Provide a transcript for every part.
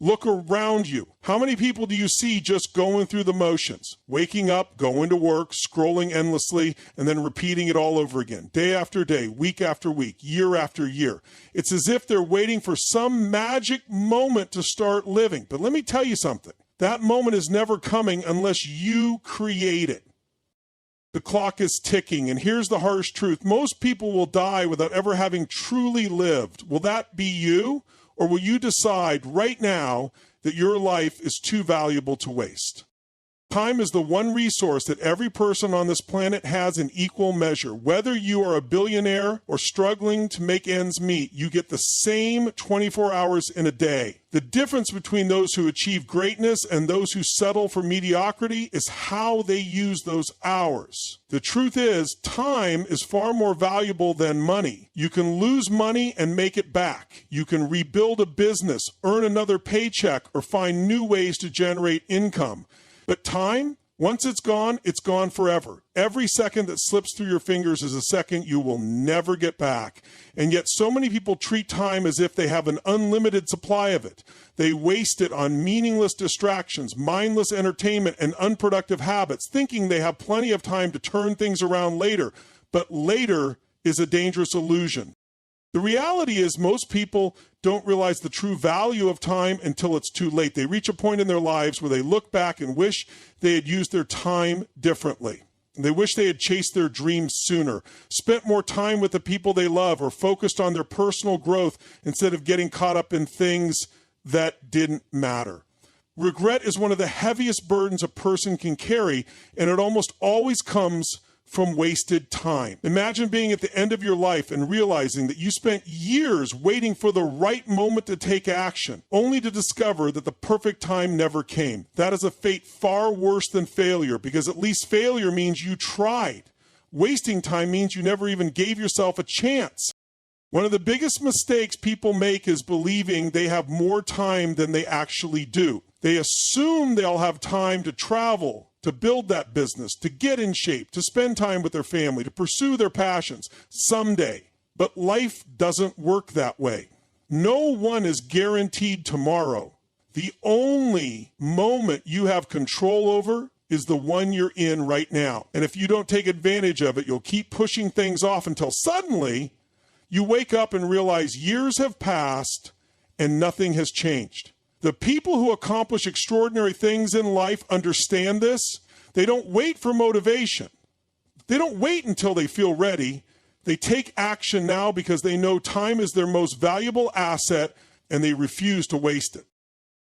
Look around you. How many people do you see just going through the motions? Waking up, going to work, scrolling endlessly, and then repeating it all over again, day after day, week after week, year after year. It's as if they're waiting for some magic moment to start living. But let me tell you something. That moment is never coming unless you create it. The clock is ticking, and here's the harsh truth. Most people will die without ever having truly lived. Will that be you? Or will you decide right now that your life is too valuable to waste? Time is the one resource that every person on this planet has in equal measure. Whether you are a billionaire or struggling to make ends meet, you get the same 24 hours in a day. The difference between those who achieve greatness and those who settle for mediocrity is how they use those hours. The truth is, time is far more valuable than money. You can lose money and make it back. You can rebuild a business, earn another paycheck, or find new ways to generate income. But time, once it's gone forever. Every second that slips through your fingers is a second you will never get back. And yet so many people treat time as if they have an unlimited supply of it. They waste it on meaningless distractions, mindless entertainment, and unproductive habits, thinking they have plenty of time to turn things around later. But later is a dangerous illusion. The reality is most people don't realize the true value of time until it's too late. They reach a point in their lives where they look back and wish they had used their time differently. They wish they had chased their dreams sooner, spent more time with the people they love, or focused on their personal growth instead of getting caught up in things that didn't matter. Regret is one of the heaviest burdens a person can carry, and it almost always comes from wasted time. Imagine being at the end of your life and realizing that you spent years waiting for the right moment to take action, only to discover that the perfect time never came. That is a fate far worse than failure, because at least failure means you tried. Wasting time means you never even gave yourself a chance. One of the biggest mistakes people make is believing they have more time than they actually do. They assume they'll have time to travel, to build that business, to get in shape, to spend time with their family, to pursue their passions someday. But life doesn't work that way. No one is guaranteed tomorrow. The only moment you have control over is the one you're in right now. And if you don't take advantage of it, you'll keep pushing things off until suddenly you wake up and realize years have passed and nothing has changed. The people who accomplish extraordinary things in life understand this. They don't wait for motivation. They don't wait until they feel ready. They take action now because they know time is their most valuable asset and they refuse to waste it.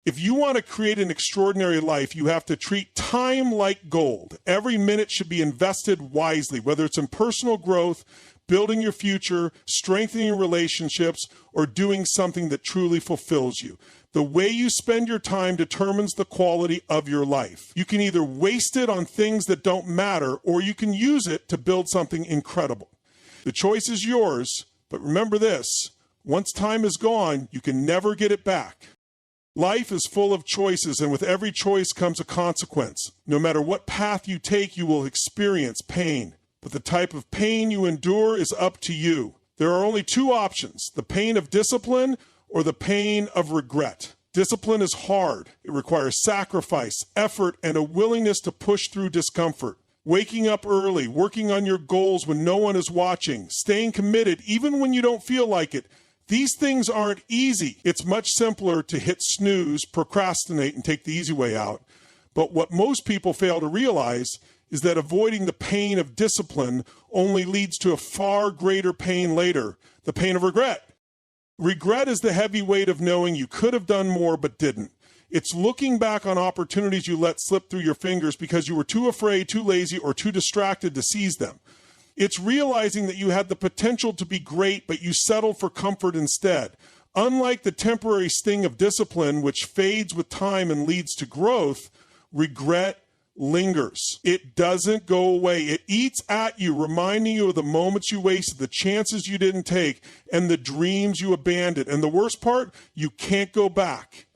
If you want to create an extraordinary life, you have to treat time like gold. Every minute should be invested wisely, whether it's in personal growth, building your future, strengthening your relationships, or doing something that truly fulfills you. The way you spend your time determines the quality of your life. You can either waste it on things that don't matter, or you can use it to build something incredible. The choice is yours, but remember this: once time is gone, you can never get it back. Life is full of choices, and with every choice comes a consequence. No matter what path you take, you will experience pain. But the type of pain you endure is up to you. There are only two options: the pain of discipline or the pain of regret. Discipline is hard. It requires sacrifice, effort, and a willingness to push through discomfort. Waking up early, working on your goals when no one is watching, staying committed even when you don't feel like it. These things aren't easy. It's much simpler to hit snooze, procrastinate, and take the easy way out. But what most people fail to realize is that avoiding the pain of discipline only leads to a far greater pain later, the pain of regret. Regret is the heavy weight of knowing you could have done more but didn't. It's looking back on opportunities you let slip through your fingers because you were too afraid, too lazy, or too distracted to seize them. It's realizing that you had the potential to be great, but you settled for comfort instead. Unlike the temporary sting of discipline, which fades with time and leads to growth, regret lingers. It doesn't go away. It eats at you, reminding you of the moments you wasted, the chances you didn't take, and the dreams you abandoned. And the worst part, you can't go back.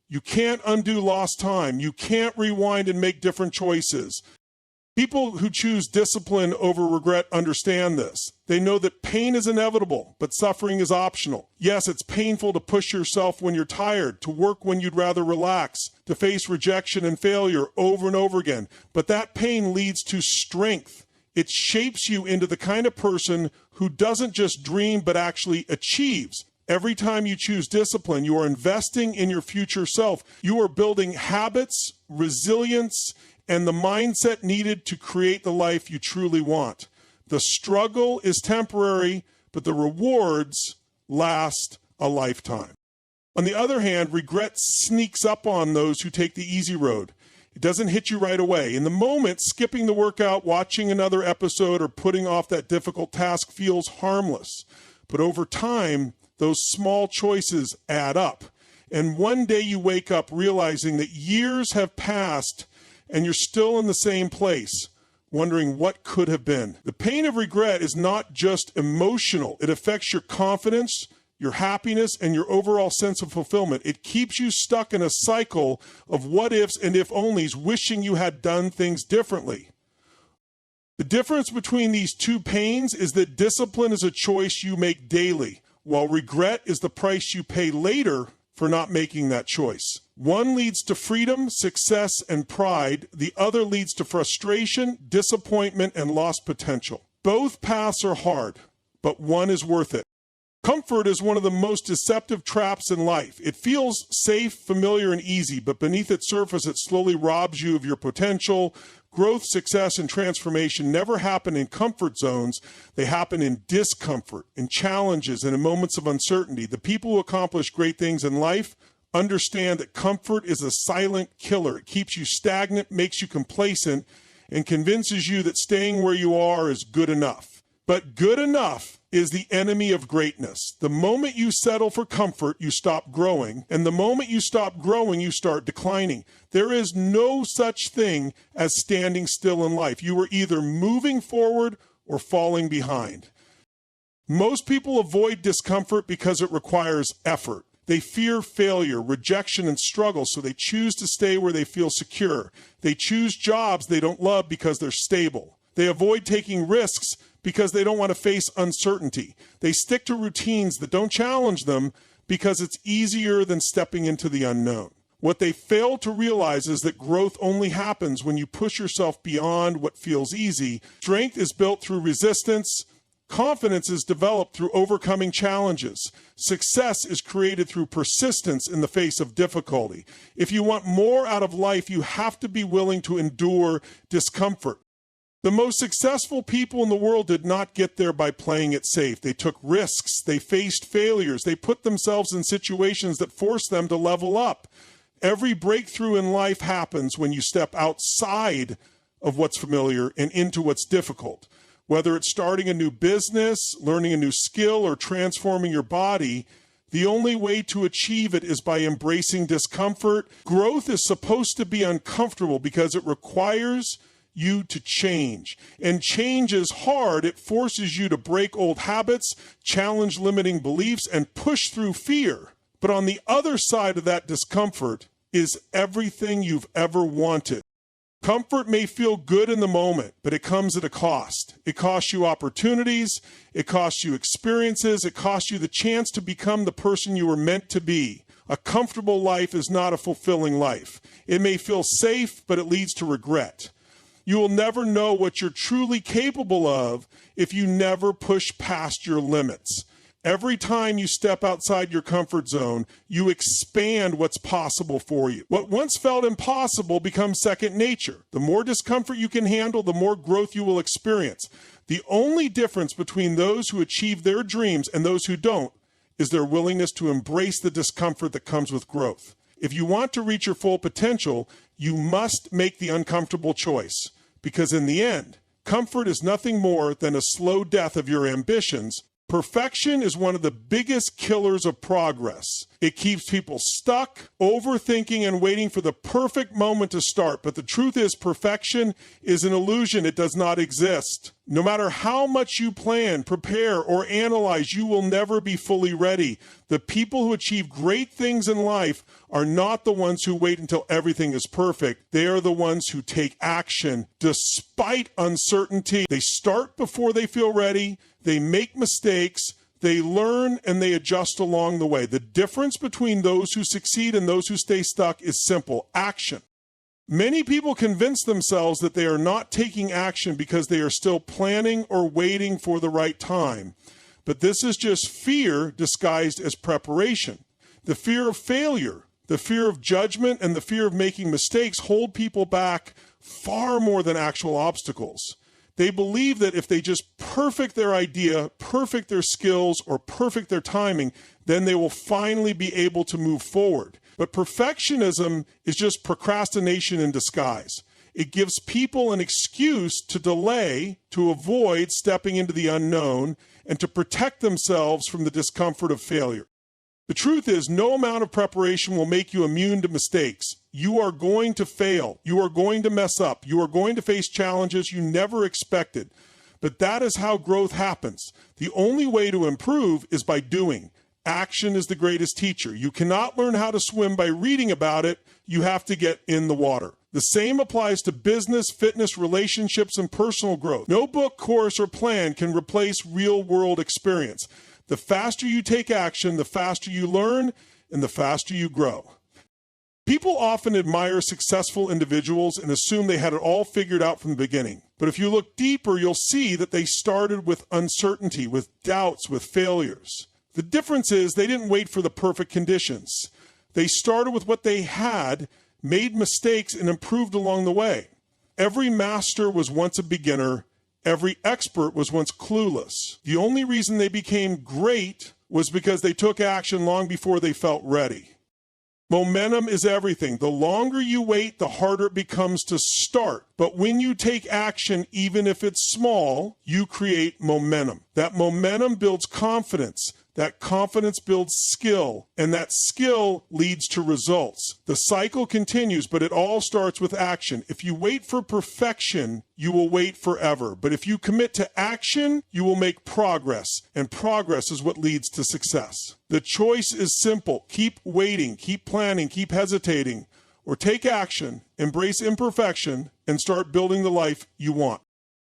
You can't undo lost time. You can't rewind and make different choices. People who choose discipline over regret understand this. They know that pain is inevitable, but suffering is optional. Yes, it's painful to push yourself when you're tired, to work when you'd rather relax, to face rejection and failure over and over again. But that pain leads to strength. It shapes you into the kind of person who doesn't just dream, but actually achieves. Every time you choose discipline, you are investing in your future self. You are building habits, resilience, and the mindset needed to create the life you truly want. The struggle is temporary, but the rewards last a lifetime. On the other hand, regret sneaks up on those who take the easy road. It doesn't hit you right away. In the moment, skipping the workout, watching another episode, or putting off that difficult task feels harmless. But over time, those small choices add up. And one day you wake up realizing that years have passed and you're still in the same place, wondering what could have been. The pain of regret is not just emotional. It affects your confidence, your happiness, and your overall sense of fulfillment. It keeps you stuck in a cycle of what ifs and if onlys, wishing you had done things differently. The difference between these two pains is that discipline is a choice you make daily, while regret is the price you pay later for not making that choice. One leads to freedom, success, and pride. The other leads to frustration, disappointment, and lost potential. Both paths are hard, but one is worth it. Comfort is one of the most deceptive traps in life. It feels safe, familiar, and easy, but beneath its surface, it slowly robs you of your potential. Growth, success, and transformation never happen in comfort zones. They happen in discomfort, in challenges, and in moments of uncertainty. The people who accomplish great things in life understand that comfort is a silent killer. It keeps you stagnant, makes you complacent, and convinces you that staying where you are is good enough. But good enough is the enemy of greatness. The moment you settle for comfort, you stop growing. And the moment you stop growing, you start declining. There is no such thing as standing still in life. You are either moving forward or falling behind. Most people avoid discomfort because it requires effort. They fear failure, rejection, and struggle, so they choose to stay where they feel secure. They choose jobs they don't love because they're stable. They avoid taking risks because they don't want to face uncertainty. They stick to routines that don't challenge them because it's easier than stepping into the unknown. What they fail to realize is that growth only happens when you push yourself beyond what feels easy. Strength is built through resistance. Confidence is developed through overcoming challenges. Success is created through persistence in the face of difficulty. If you want more out of life, you have to be willing to endure discomfort. The most successful people in the world did not get there by playing it safe. They took risks. They faced failures. They put themselves in situations that forced them to level up. Every breakthrough in life happens when you step outside of what's familiar and into what's difficult. Whether it's starting a new business, learning a new skill, or transforming your body, the only way to achieve it is by embracing discomfort. Growth is supposed to be uncomfortable because it requires you to change. And change is hard. It forces you to break old habits, challenge limiting beliefs, and push through fear. But on the other side of that discomfort is everything you've ever wanted. Comfort may feel good in the moment, but it comes at a cost. It costs you opportunities, it costs you experiences, it costs you the chance to become the person you were meant to be. A comfortable life is not a fulfilling life. It may feel safe, but it leads to regret. You will never know what you're truly capable of if you never push past your limits. Every time you step outside your comfort zone, you expand what's possible for you. What once felt impossible becomes second nature. The more discomfort you can handle, the more growth you will experience. The only difference between those who achieve their dreams and those who don't is their willingness to embrace the discomfort that comes with growth. If you want to reach your full potential, you must make the uncomfortable choice. Because in the end, comfort is nothing more than a slow death of your ambitions. Perfection is one of the biggest killers of progress. It keeps people stuck, overthinking, and waiting for the perfect moment to start. But the truth is, perfection is an illusion. It does not exist. No matter how much you plan, prepare, or analyze, you will never be fully ready. The people who achieve great things in life are not the ones who wait until everything is perfect. They are the ones who take action despite uncertainty. They start before they feel ready. They make mistakes. They learn and they adjust along the way. The difference between those who succeed and those who stay stuck is simple: action. Many people convince themselves that they are not taking action because they are still planning or waiting for the right time. But this is just fear disguised as preparation. The fear of failure, the fear of judgment, and the fear of making mistakes hold people back far more than actual obstacles. They believe that if they just perfect their idea, perfect their skills, or perfect their timing, then they will finally be able to move forward. But perfectionism is just procrastination in disguise. It gives people an excuse to delay, to avoid stepping into the unknown, and to protect themselves from the discomfort of failure. The truth is, no amount of preparation will make you immune to mistakes. You are going to fail. You are going to mess up. You are going to face challenges you never expected. But that is how growth happens. The only way to improve is by doing. Action is the greatest teacher. You cannot learn how to swim by reading about it. You have to get in the water. The same applies to business, fitness, relationships, and personal growth. No book, course, or plan can replace real-world experience. The faster you take action, the faster you learn, and the faster you grow. People often admire successful individuals and assume they had it all figured out from the beginning. But if you look deeper, you'll see that they started with uncertainty, with doubts, with failures. The difference is they didn't wait for the perfect conditions. They started with what they had, made mistakes, and improved along the way. Every master was once a beginner. Every expert was once clueless. The only reason they became great was because they took action long before they felt ready. Momentum is everything. The longer you wait, the harder it becomes to start. But when you take action, even if it's small, you create momentum. That momentum builds confidence. That confidence builds skill, and that skill leads to results. The cycle continues, but it all starts with action. If you wait for perfection, you will wait forever. But if you commit to action, you will make progress, and progress is what leads to success. The choice is simple. Keep waiting, keep planning, keep hesitating, or take action, embrace imperfection, and start building the life you want.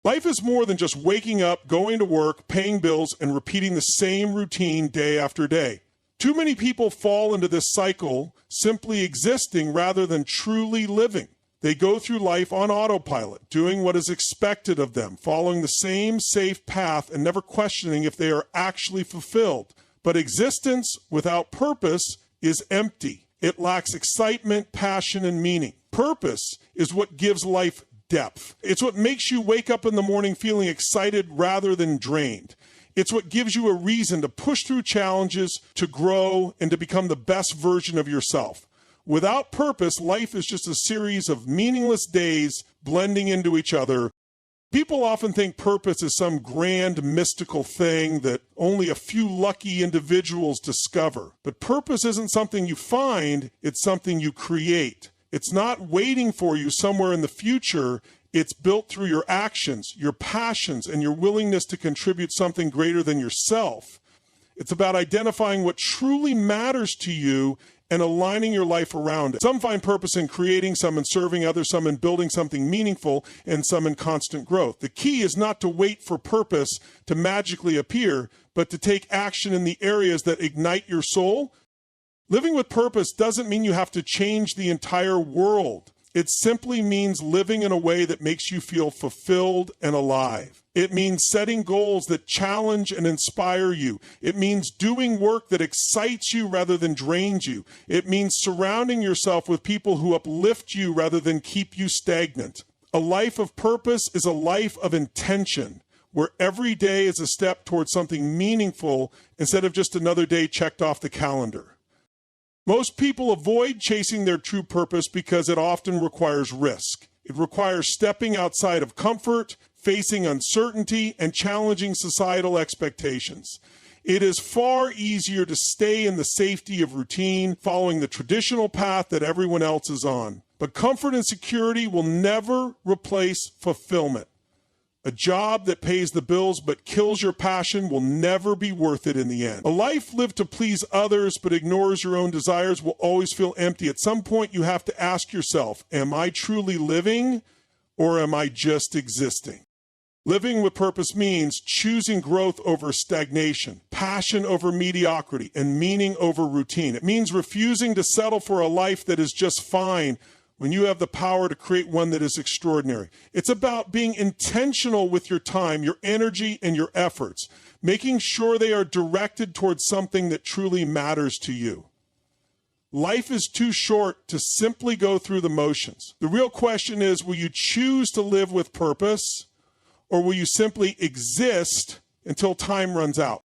Life is more than just waking up, going to work, paying bills, and repeating the same routine day after day. Too many people fall into this cycle, simply existing rather than truly living. They go through life on autopilot, doing what is expected of them, following the same safe path and never questioning if they are actually fulfilled. But existence without purpose is empty. It lacks excitement, passion, and meaning. Purpose is what gives life depth. It's what makes you wake up in the morning feeling excited rather than drained. It's what gives you a reason to push through challenges, to grow, and to become the best version of yourself. Without purpose, life is just a series of meaningless days blending into each other. People often think purpose is some grand mystical thing that only a few lucky individuals discover. But purpose isn't something you find, it's something you create. It's not waiting for you somewhere in the future. It's built through your actions, your passions, and your willingness to contribute something greater than yourself. It's about identifying what truly matters to you and aligning your life around it. Some find purpose in creating, some in serving others, some in building something meaningful, and some in constant growth. The key is not to wait for purpose to magically appear, but to take action in the areas that ignite your soul. Living with purpose doesn't mean you have to change the entire world. It simply means living in a way that makes you feel fulfilled and alive. It means setting goals that challenge and inspire you. It means doing work that excites you rather than drains you. It means surrounding yourself with people who uplift you rather than keep you stagnant. A life of purpose is a life of intention, where every day is a step towards something meaningful instead of just another day checked off the calendar. Most people avoid chasing their true purpose because it often requires risk. It requires stepping outside of comfort, facing uncertainty, and challenging societal expectations. It is far easier to stay in the safety of routine, following the traditional path that everyone else is on. But comfort and security will never replace fulfillment. A job that pays the bills but kills your passion will never be worth it in the end. A life lived to please others but ignores your own desires will always feel empty. At some point, you have to ask yourself, am I truly living or am I just existing? Living with purpose means choosing growth over stagnation, passion over mediocrity, and meaning over routine. It means refusing to settle for a life that is just fine when you have the power to create one that is extraordinary. It's about being intentional with your time, your energy, and your efforts, making sure they are directed towards something that truly matters to you. Life is too short to simply go through the motions. The real question is, will you choose to live with purpose, or will you simply exist until time runs out?